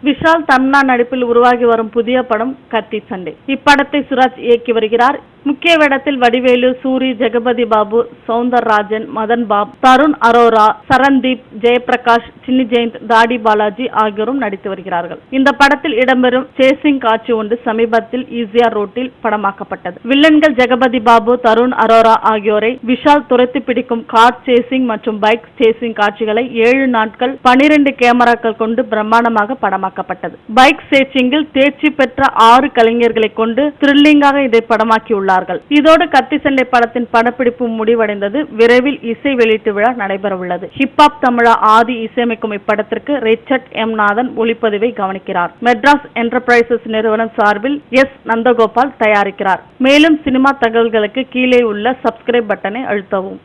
விஷால் தம்னா நடிப்பில் உருவாகி வரும் புதிய படம் கத்தி சண்டை. இப்படத்தை சுராஜ் இயக்கி வருகிறார். முக்கிய வேடத்தில் வடிவேலு, சூரி, ஜெகபதி பாபு, சௌந்தரராஜன், மதன் பாப், தருண் அரோரா, சரண்தீப், ஜெயபிரகாஷ், சின்னி ஜெயந்த், தாடி பாலாஜி ஆகியோரும் நடித்து வருகிறார்கள். இந்த படத்தில் இடம்பெறும் சேசிங் காட்சி ஒன்று சமீபத்தில் ஈசிஆர் ரோட்டில் படமாக்கப்பட்டது. வில்லன்கள் ஜெகபதி பாபு, தருண் அரோரா ஆகியோரை விஷால் துரத்தி பிடிக்கும் கார் சேசிங் மற்றும் பைக் சேசிங் காட்சிகளை 7 நாட்கள் 12 கேமராக்கள் கொண்டு பிரம்மாண்டமாக படமாக்கப்பட்டது. பைக் சேசிங்கில் தேர்ச்சி பெற்ற 6 கலைஞர்களை கொண்டு த்ரில்லிங்காக இதை படமாக்கியுள்ளார். இதோடு கத்தி சண்டை படத்தின் படப்பிடிப்பு முடிவடைந்தது. விரைவில் இசை வெளியீட்டு விழா நடைபெற உள்ளது. ஹிப்ஹாப் தமிழா ஆதி இசையமைக்கும் இப்படத்திற்கு ரிச்சர்ட் எம் நாதன் ஒளிப்பதிவை கவனிக்கிறார். மெட்ராஸ் என்டர்பிரைசஸ் நிறுவனம் சார்பில் எஸ் நந்தகோபால் தயாரிக்கிறார். மேலும் சினிமா தகவல்களுக்கு கீழே உள்ள சப்ஸ்கிரைப் பட்டனை அழுத்தவும்.